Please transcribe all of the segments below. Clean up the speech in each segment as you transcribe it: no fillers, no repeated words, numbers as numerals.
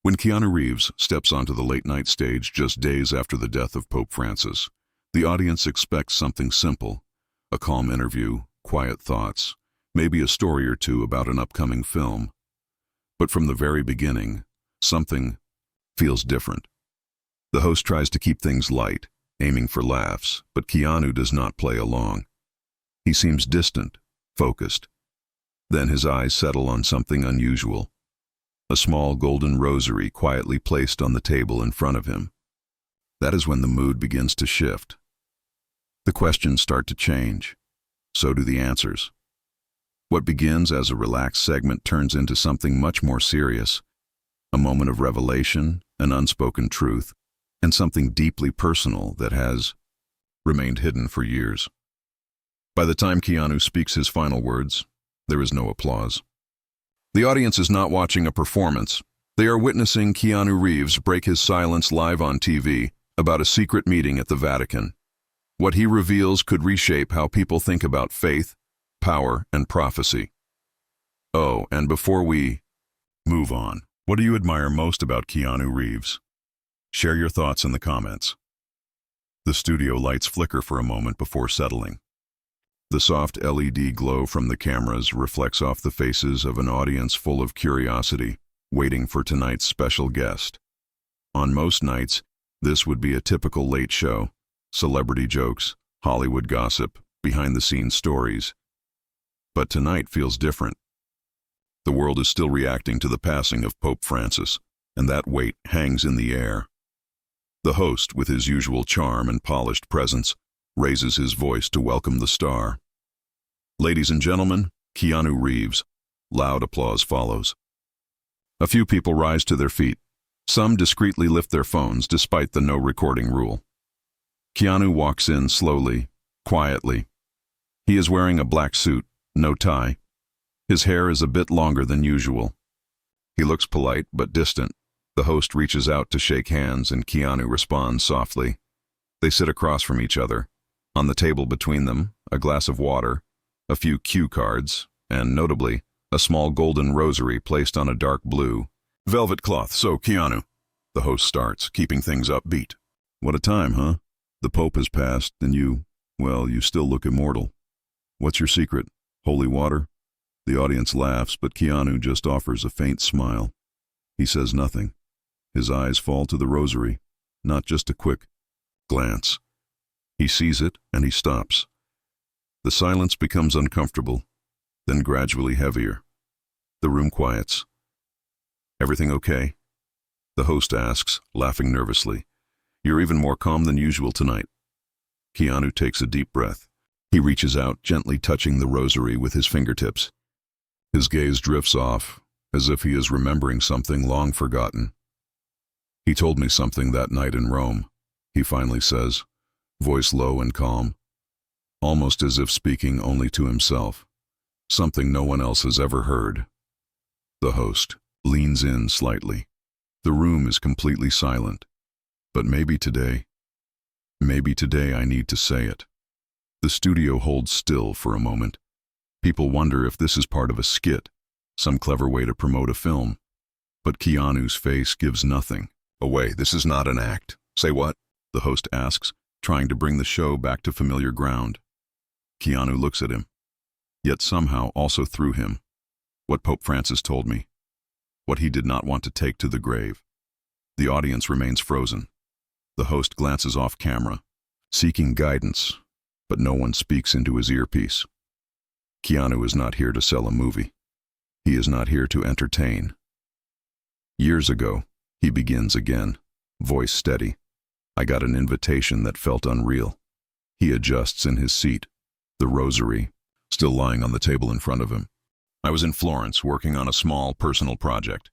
When Keanu Reeves steps onto the late-night stage just days after the death of Pope Francis, the audience expects something simple: a calm interview, quiet thoughts, maybe a story or two about an upcoming film. But from the very beginning, something feels different. The host tries to keep things light, aiming for laughs, but Keanu does not play along. He seems distant, focused. Then his eyes settle on something unusual: a small golden rosary quietly placed on the table in front of him. That is when the mood begins to shift. The questions start to change. So do the answers. What begins as a relaxed segment turns into something much more serious: a moment of revelation, an unspoken truth, and something deeply personal that has remained hidden for years. By the time Keanu speaks his final words, there is no applause. The audience is not watching a performance. They are witnessing Keanu Reeves break his silence live on TV about a secret meeting at the Vatican. What he reveals could reshape how people think about faith, power, and prophecy. Oh, and before we move on, what do you admire most about Keanu Reeves? Share your thoughts in the comments. The studio lights flicker for a moment before settling. The soft LED glow from the cameras reflects off the faces of an audience full of curiosity, waiting for tonight's special guest. On most nights, this would be a typical late show: celebrity jokes, Hollywood gossip, behind-the-scenes stories. But tonight feels different. The world is still reacting to the passing of Pope Francis, and that weight hangs in the air. The host, with his usual charm and polished presence, raises his voice to welcome the star. Ladies and gentlemen, Keanu Reeves. Loud applause follows. A few people rise to their feet. Some discreetly lift their phones despite the no recording rule. Keanu walks in slowly, quietly. He is wearing a black suit, no tie. His hair is a bit longer than usual. He looks polite but distant. The host reaches out to shake hands and Keanu responds softly. They sit across from each other. On the table between them, a glass of water, a few cue cards, and notably, a small golden rosary placed on a dark blue velvet cloth. So, Keanu, the host starts, keeping things upbeat. What a time, huh? The Pope has passed, and you still look immortal. What's your secret? Holy water? The audience laughs, but Keanu just offers a faint smile. He says nothing. His eyes fall to the rosary, not just a quick glance. He sees it, and he stops. The silence becomes uncomfortable, then gradually heavier. The room quiets. Everything okay? The host asks, laughing nervously. You're even more calm than usual tonight. Keanu takes a deep breath. He reaches out, gently touching the rosary with his fingertips. His gaze drifts off, as if he is remembering something long forgotten. He told me something that night in Rome, he finally says, voice low and calm, almost as if speaking only to himself, something no one else has ever heard. The host leans in slightly. The room is completely silent. But maybe today I need to say it. The studio holds still for a moment. People wonder if this is part of a skit, some clever way to promote a film. But Keanu's face gives nothing away. This is not an act. Say what? The host asks, trying to bring the show back to familiar ground. Keanu looks at him, yet somehow also through him. What Pope Francis told me. What he did not want to take to the grave. The audience remains frozen. The host glances off camera, seeking guidance, but no one speaks into his earpiece. Keanu is not here to sell a movie. He is not here to entertain. Years ago, he begins again, voice steady. I got an invitation that felt unreal. He adjusts in his seat, the rosary still lying on the table in front of him. I was in Florence working on a small personal project.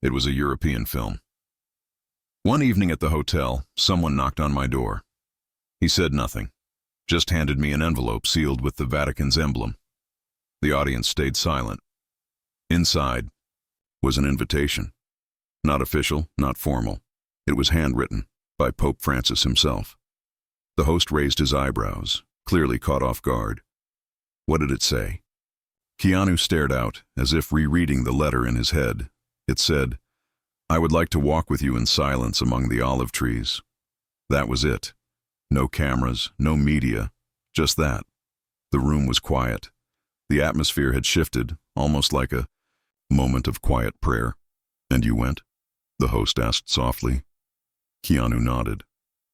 It was a European film. One evening at the hotel, someone knocked on my door. He said nothing, just handed me an envelope sealed with the Vatican's emblem. The audience stayed silent. Inside was an invitation. Not official, not formal. It was handwritten by Pope Francis himself. The host raised his eyebrows, clearly caught off guard. What did it say? Keanu stared out, as if rereading the letter in his head. It said, I would like to walk with you in silence among the olive trees. That was it. No cameras, no media, just that. The room was quiet. The atmosphere had shifted, almost like a moment of quiet prayer. And you went? The host asked softly. Keanu nodded.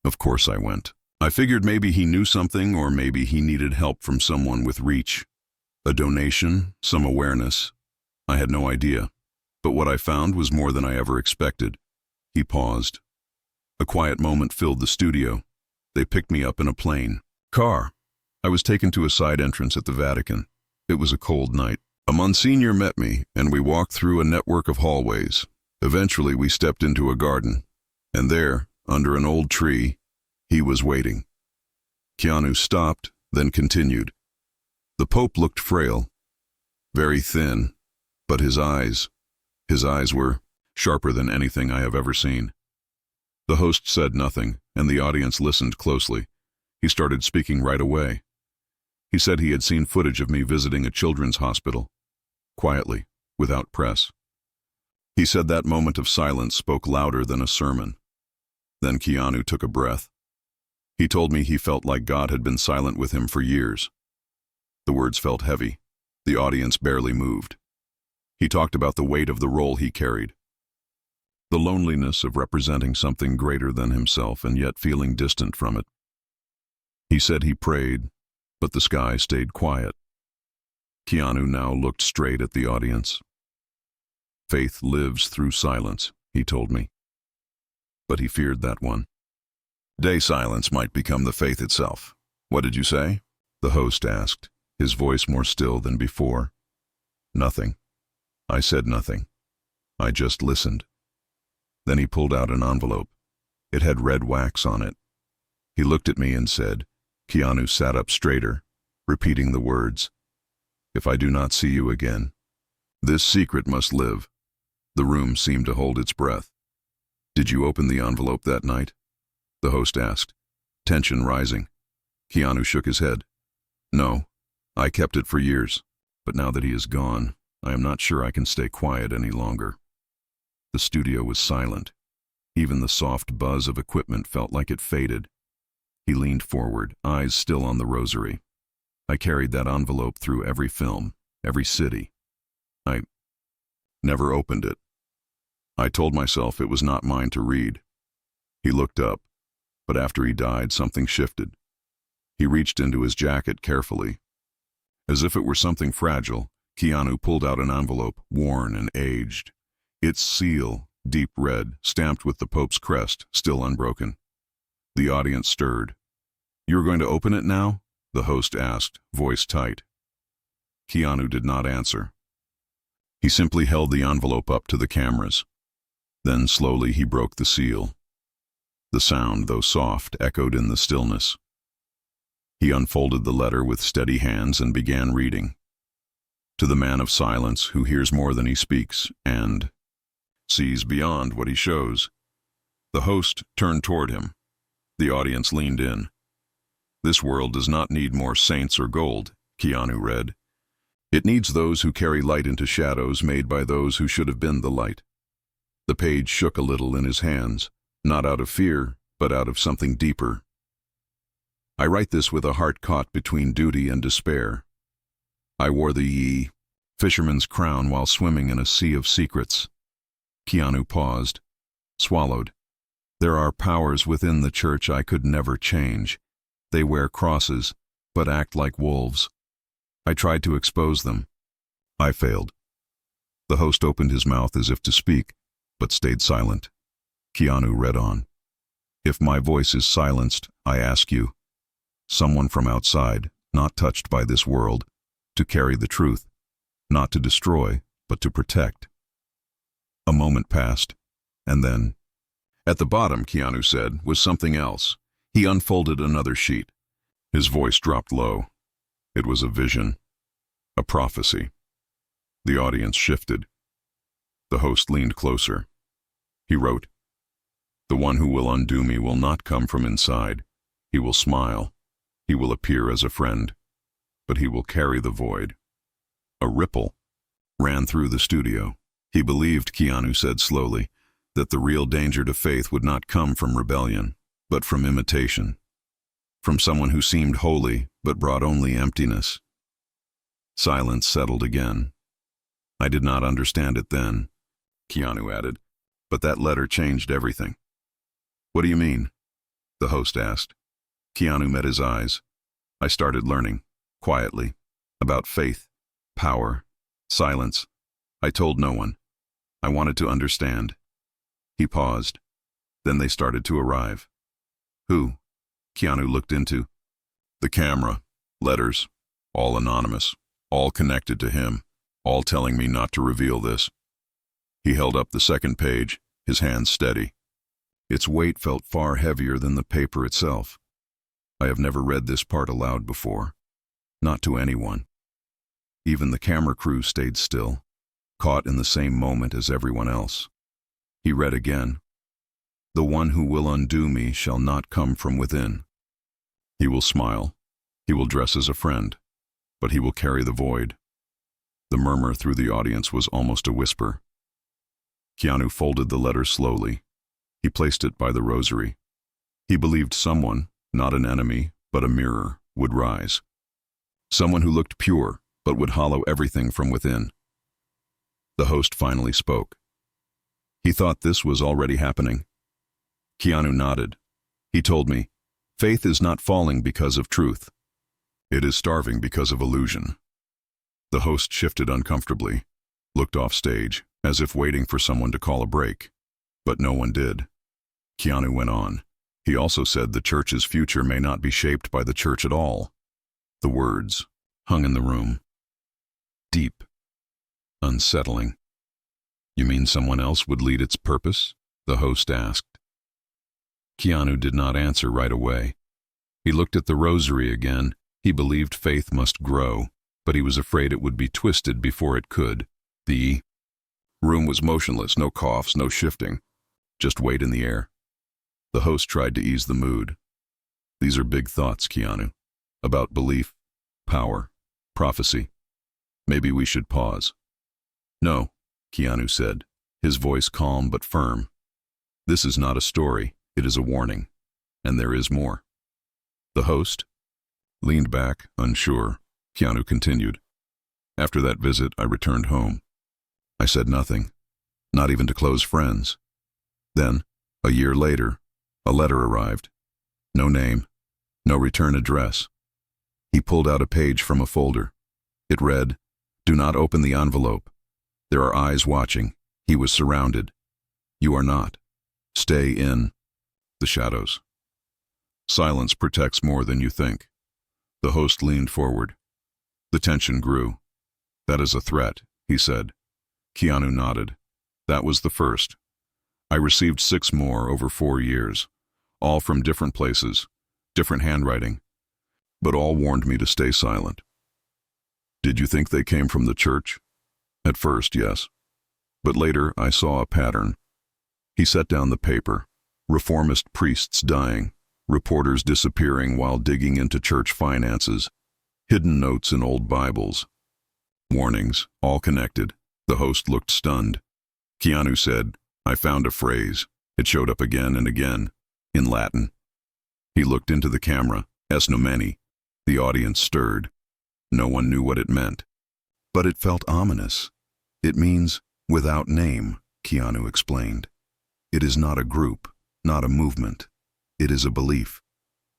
Of course I went. I figured maybe he knew something, or maybe he needed help from someone with reach. A donation, some awareness. I had no idea. But what I found was more than I ever expected. He paused. A quiet moment filled the studio. They picked me up in a plane. Car. I was taken to a side entrance at the Vatican. It was a cold night. A Monsignor met me, and we walked through a network of hallways. Eventually, we stepped into a garden. And there, under an old tree, he was waiting. Keanu stopped, then continued. The Pope looked frail, very thin, but his eyes were sharper than anything I have ever seen. The host said nothing, and the audience listened closely. He started speaking right away. He said he had seen footage of me visiting a children's hospital, quietly, without press. He said that moment of silence spoke louder than a sermon. Then Keanu took a breath. He told me he felt like God had been silent with him for years. The words felt heavy. The audience barely moved. He talked about the weight of the role he carried, the loneliness of representing something greater than himself and yet feeling distant from it. He said he prayed, but the sky stayed quiet. Keanu now looked straight at the audience. Faith lives through silence, he told me. But he feared that one. Day silence might become the faith itself. What did you say? The host asked, his voice more still than before. Nothing. I said nothing. I just listened. Then he pulled out an envelope. It had red wax on it. He looked at me and said. Keanu sat up straighter, repeating the words. If I do not see you again, this secret must live. The room seemed to hold its breath. Did you open the envelope that night? The host asked, tension rising. Keanu shook his head. No, I kept it for years, but now that he is gone, I am not sure I can stay quiet any longer. The studio was silent. Even the soft buzz of equipment felt like it faded. He leaned forward, eyes still on the rosary. I carried that envelope through every film, every city. I never opened it. I told myself it was not mine to read. He looked up, but after he died, something shifted. He reached into his jacket carefully. As if it were something fragile, Keanu pulled out an envelope, worn and aged. Its seal, deep red, stamped with the Pope's crest, still unbroken. The audience stirred. You are going to open it now? The host asked, voice tight. Keanu did not answer. He simply held the envelope up to the cameras. Then slowly he broke the seal. The sound, though soft, echoed in the stillness. He unfolded the letter with steady hands and began reading. To the man of silence who hears more than he speaks and sees beyond what he shows. The host turned toward him. The audience leaned in. This world does not need more saints or gold, Keanu read. It needs those who carry light into shadows made by those who should have been the light. The page shook a little in his hands, not out of fear, but out of something deeper. I write this with a heart caught between duty and despair. I wore the fisherman's crown while swimming in a sea of secrets. Keanu paused, swallowed. There are powers within the church I could never change. They wear crosses, but act like wolves. I tried to expose them. I failed. The host opened his mouth as if to speak, but stayed silent. Keanu read on. If my voice is silenced, I ask you, someone from outside, not touched by this world, to carry the truth, not to destroy, but to protect. A moment passed, and then, at the bottom, Keanu said, was something else. He unfolded another sheet. His voice dropped low. It was a vision, a prophecy. The audience shifted. The host leaned closer. He wrote, "The one who will undo me will not come from inside. He will smile. He will appear as a friend, but he will carry the void." A ripple ran through the studio. He believed, Keanu said slowly, that the real danger to faith would not come from rebellion, but from imitation, from someone who seemed holy but brought only emptiness. Silence settled again. I did not understand it then, Keanu added, but that letter changed everything. What do you mean? The host asked. Keanu met his eyes. I started learning, quietly, about faith, power, silence. I told no one. I wanted to understand. He paused. Then they started to arrive. Who? Keanu looked into. The camera, letters, all anonymous, all connected to him, all telling me not to reveal this. He held up the second page, his hands steady. Its weight felt far heavier than the paper itself. I have never read this part aloud before. Not to anyone. Even the camera crew stayed still, caught in the same moment as everyone else. He read again. The one who will undo me shall not come from within. He will smile. He will dress as a friend, but he will carry the void. The murmur through the audience was almost a whisper. Keanu folded the letter slowly. He placed it by the rosary. He believed someone, not an enemy, but a mirror, would rise. Someone who looked pure, but would hollow everything from within. The host finally spoke. He thought this was already happening. Keanu nodded. He told me, faith is not falling because of truth. It is starving because of illusion. The host shifted uncomfortably, looked off stage, as if waiting for someone to call a break. But no one did. Keanu went on. He also said the church's future may not be shaped by the church at all. The words hung in the room. Deep. Unsettling. You mean someone else would lead its purpose? The host asked. Keanu did not answer right away. He looked at the rosary again. He believed faith must grow, but he was afraid it would be twisted before it could. The room was motionless, no coughs, no shifting, just weight in the air. The host tried to ease the mood. These are big thoughts, Keanu, about belief, power, prophecy. Maybe we should pause. No, Keanu said, his voice calm but firm. This is not a story, it is a warning, and there is more. The host leaned back, unsure. Keanu continued. After that visit, I returned home. I said nothing, not even to close friends. Then, a year later, a letter arrived. No name, no return address. He pulled out a page from a folder. It read, "Do not open the envelope. There are eyes watching. He was surrounded. You are not. Stay in the shadows." Silence protects more than you think. The host leaned forward. The tension grew. That is a threat, he said. Keanu nodded. That was the first. I received 6 more over 4 years, all from different places, different handwriting, but all warned me to stay silent. Did you think they came from the church? At first, yes. But later I saw a pattern. He set down the paper. Reformist priests dying, reporters disappearing while digging into church finances, hidden notes in old Bibles. Warnings, all connected. The host looked stunned. Keanu said, I found a phrase. It showed up again and again, in Latin. He looked into the camera, es nomini. The audience stirred. No one knew what it meant. But it felt ominous. It means without name, Keanu explained. It is not a group, not a movement. It is a belief,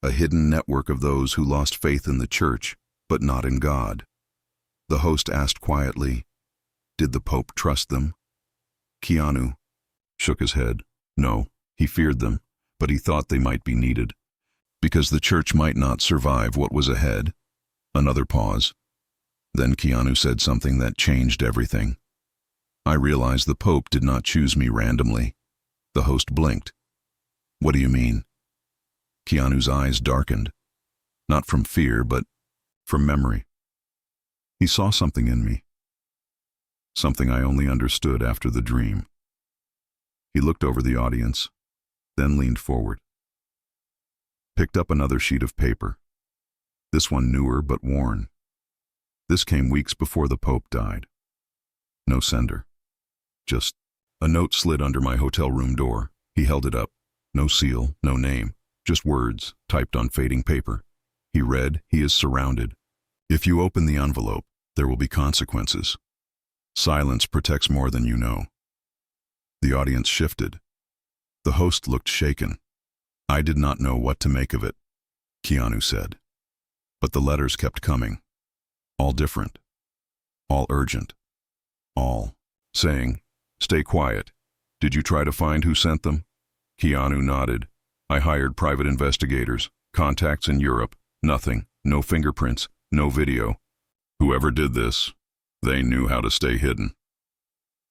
a hidden network of those who lost faith in the church, but not in God. The host asked quietly, did the Pope trust them? Keanu shook his head. No, he feared them, but he thought they might be needed, because the church might not survive what was ahead. Another pause. Then Keanu said something that changed everything. I realized the Pope did not choose me randomly. The host blinked. What do you mean? Keanu's eyes darkened. Not from fear, but from memory. He saw something in me. Something I only understood after the dream. He looked over the audience, then leaned forward. Picked up another sheet of paper. This one newer but worn. This came weeks before the Pope died. No sender. Just A note slid under my hotel room door. He held it up. No seal, no name, just words, typed on fading paper. He read, "He is surrounded. If you open the envelope, there will be consequences. Silence protects more than you know." The audience shifted. The host looked shaken. "I did not know what to make of it," Keanu said. But the letters kept coming. All different. All urgent. All saying, "Stay quiet. Did you try to find who sent them?" Keanu nodded. "I hired private investigators, contacts in Europe. Nothing. No fingerprints. No video. Whoever did this, they knew how to stay hidden."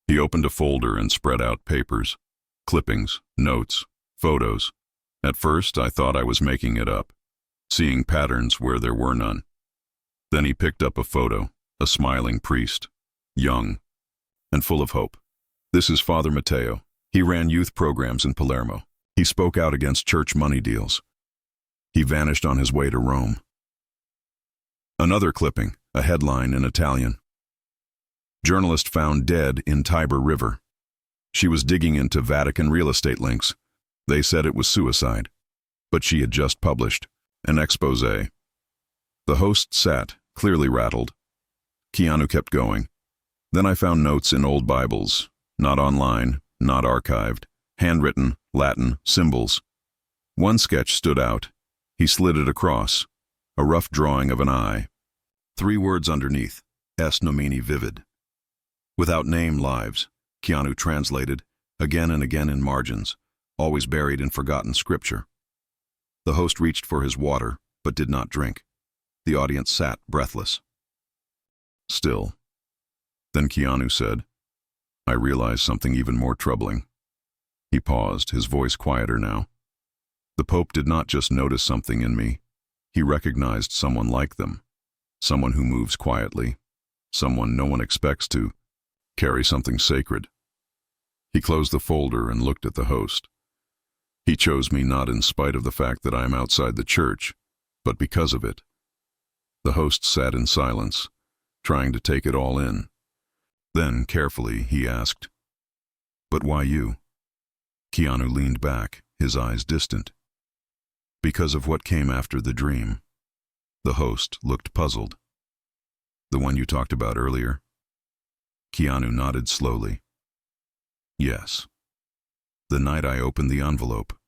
He opened a folder and spread out papers, clippings, notes, photos. At first, I thought I was making it up, seeing patterns where there were none. Then he picked up a photo, a smiling priest, young and full of hope. "This is Father Matteo. He ran youth programs in Palermo. He spoke out against church money deals. He vanished on his way to Rome." Another clipping, a headline in Italian. "Journalist found dead in Tiber River. She was digging into Vatican real estate links. They said it was suicide, but she had just published an expose." The host sat, clearly rattled. Keanu kept going. "Then I found notes in old Bibles, not online, not archived, handwritten, Latin, symbols. One sketch stood out. He slid it across, a rough drawing of an eye. 3 words underneath, est nomini vivid. Without name, lives," Keanu translated, again and again in margins, always buried in forgotten scripture. The host reached for his water, but did not drink. The audience sat breathless. Still. Then Keanu said, "I realized something even more troubling." He paused, his voice quieter now. "The Pope did not just notice something in me. He recognized someone like them. Someone who moves quietly. Someone no one expects to carry something sacred." He closed the folder and looked at the host. "He chose me not in spite of the fact that I am outside the church, but because of it." The host sat in silence, trying to take it all in. Then, carefully, he asked, "But why you?" Keanu leaned back, his eyes distant. "Because of what came after the dream." The host looked puzzled. "The one you talked about earlier?" Keanu nodded slowly. "Yes. The night I opened the envelope,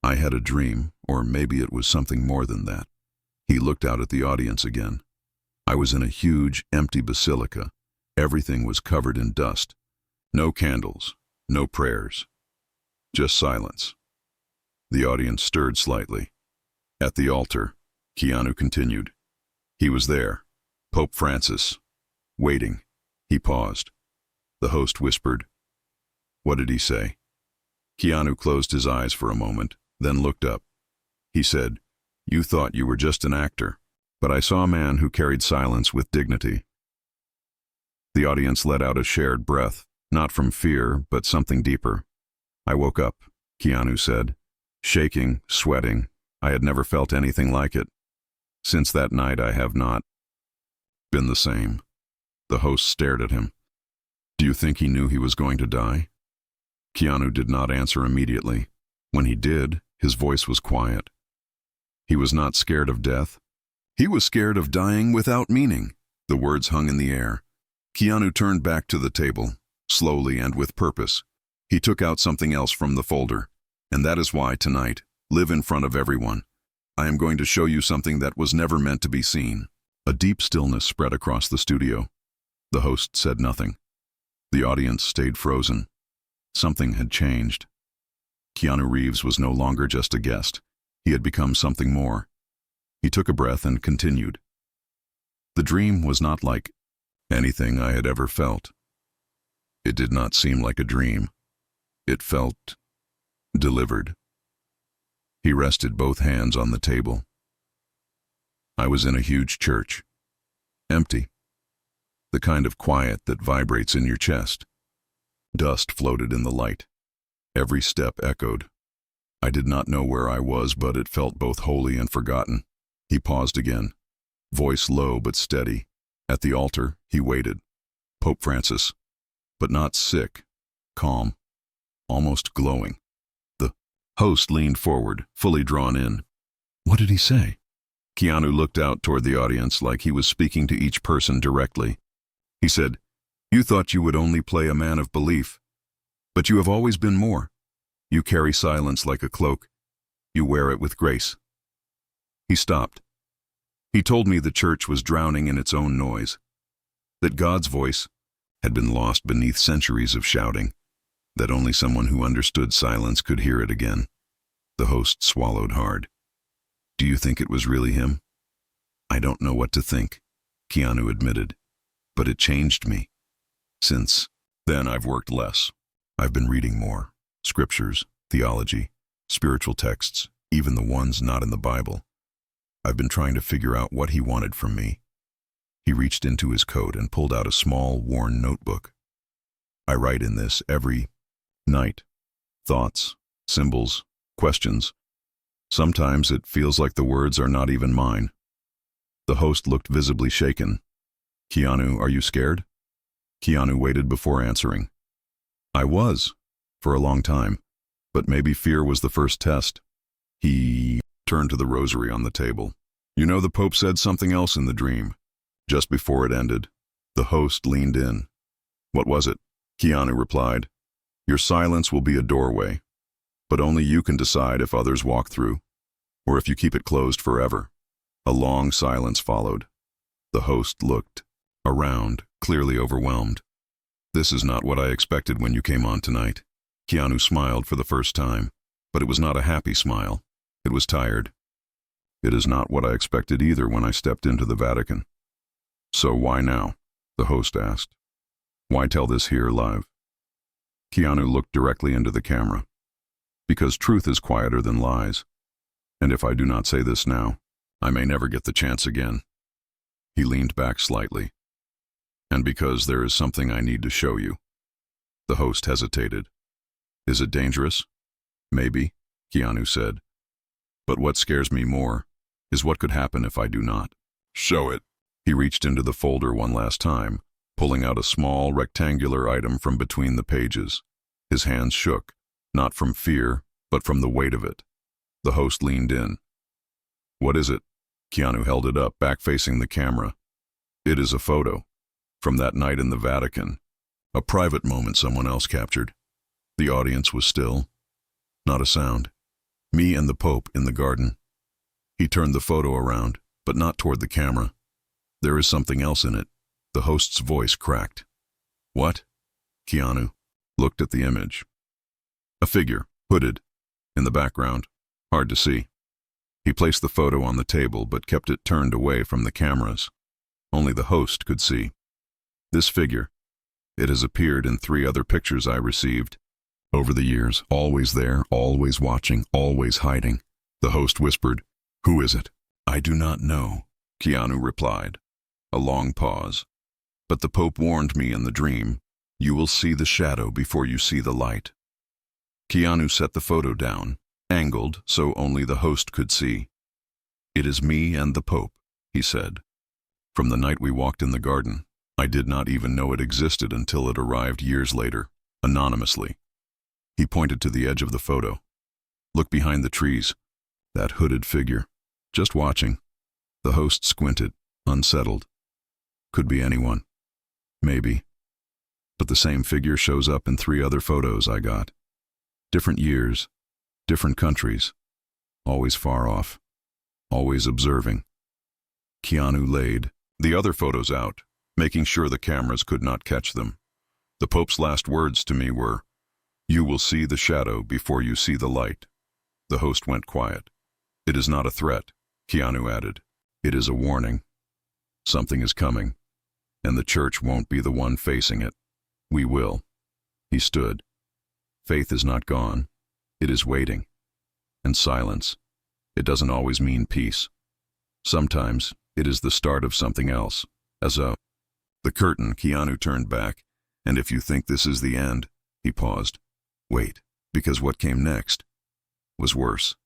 I had a dream, or maybe it was something more than that." He looked out at the audience again. "I was in a huge, empty basilica. Everything was covered in dust. No candles, no prayers. Just silence." The audience stirred slightly. "At the altar," Keanu continued. "He was there, Pope Francis, waiting." He paused. The host whispered, "What did he say?" Keanu closed his eyes for a moment, then looked up. He said, "You thought you were just an actor, but I saw a man who carried silence with dignity." The audience let out a shared breath, not from fear, but something deeper. "I woke up," Keanu said, "shaking, sweating. I had never felt anything like it. Since that night I have not been the same." The host stared at him. "Do you think he knew he was going to die?" Keanu did not answer immediately. When he did, his voice was quiet. He was not scared of death. He was scared of dying without meaning. The words hung in the air. Keanu turned back to the table, slowly and with purpose. He took out something else from the folder. "And that is why tonight, live in front of everyone. I am going to show you something that was never meant to be seen." A deep stillness spread across the studio. The host said nothing. The audience stayed frozen. Something had changed. Keanu Reeves was no longer just a guest. He had become something more. He took a breath and continued. "The dream was not like anything I had ever felt. It did not seem like a dream. It felt delivered." He rested both hands on the table. "I was in a huge church. Empty. The kind of quiet that vibrates in your chest. Dust floated in the light. Every step echoed. I did not know where I was, but it felt both holy and forgotten." He paused again, voice low but steady. At the altar, he waited. Pope Francis, but not sick, calm. almost glowing. The host leaned forward, fully drawn in. What did he say? Keanu looked out toward the audience like he was speaking to each person directly. He said, "You thought you would only play a man of belief, but you have always been more. You carry silence like a cloak. You wear it with grace." He stopped. He told me the church was drowning in its own noise, that God's voice had been lost beneath centuries of shouting, that only someone who understood silence could hear it again. The host swallowed hard. "Do you think it was really him?" "I don't know what to think," Keanu admitted, "but it changed me. Since then, I've worked less. I've been reading more. Scriptures, theology, spiritual texts, even the ones not in the Bible. I've been trying to figure out what he wanted from me." He reached into his coat and pulled out a small, worn notebook. "I write in this every night. Thoughts, symbols, questions. Sometimes it feels like the words are not even mine." The host looked visibly shaken. "Keanu, are you scared?" Keanu waited before answering. "I was, for a long time, but maybe fear was the first test." He turned to the rosary on the table. "You know, the Pope said something else in the dream." Just before it ended, the host leaned in. "What was it?" Keanu replied, "Your silence will be a doorway, but only you can decide if others walk through, or if you keep it closed forever." A long silence followed. The host looked around, clearly overwhelmed. "This is not what I expected when you came on tonight." Keanu smiled for the first time, but it was not a happy smile. It was tired. "It is not what I expected either when I stepped into the Vatican." "So why now?" the host asked. "Why tell this here live?" Keanu looked directly into the camera. "Because truth is quieter than lies, and if I do not say this now, I may never get the chance again." He leaned back slightly. "And because there is something I need to show you." The host hesitated. "Is it dangerous?" "Maybe," Keanu said. "But what scares me more is what could happen if I do not." "Show it." He reached into the folder one last time, pulling out a small, rectangular item from between the pages. His hands shook, not from fear, but from the weight of it. The host leaned in. "What is it?" Keanu held it up, back-facing the camera. "It is a photo from that night in the Vatican, a private moment someone else captured. The audience was still, not a sound. Me and the Pope in the garden." He turned the photo around, but not toward the camera. "There is something else in it." The host's voice cracked. "What?" Keanu looked at the image. A figure, hooded, in the background, hard to see. He placed the photo on the table but kept it turned away from the cameras. Only the host could see. "This figure, it has appeared in 3 other pictures I received over the years, always there, always watching, always hiding." The host whispered, "Who is it?" "I do not know," Keanu replied. A long pause. "But the Pope warned me in the dream, you will see the shadow before you see the light." Keanu set the photo down, angled so only the host could see. "It is me and the Pope," he said. "From the night we walked in the garden, I did not even know it existed until it arrived years later, anonymously." He pointed to the edge of the photo. "Look behind the trees. That hooded figure, just watching." The host squinted, unsettled. "Could be anyone. Maybe. But the same figure shows up in 3 other photos I got. Different years, different countries, always far off, always observing." Keanu laid the other photos out, making sure the cameras could not catch them. "The Pope's last words to me were, 'You will see the shadow before you see the light.'" The host went quiet. "It is not a threat," Keanu added. "It is a warning. Something is coming, and the church won't be the one facing it. We will." He stood. "Faith is not gone. It is waiting. And silence, it doesn't always mean peace. Sometimes it is the start of something else, as a..." The curtain, Keanu turned back. "And if you think this is the end," he paused. "Wait, because what came next was worse."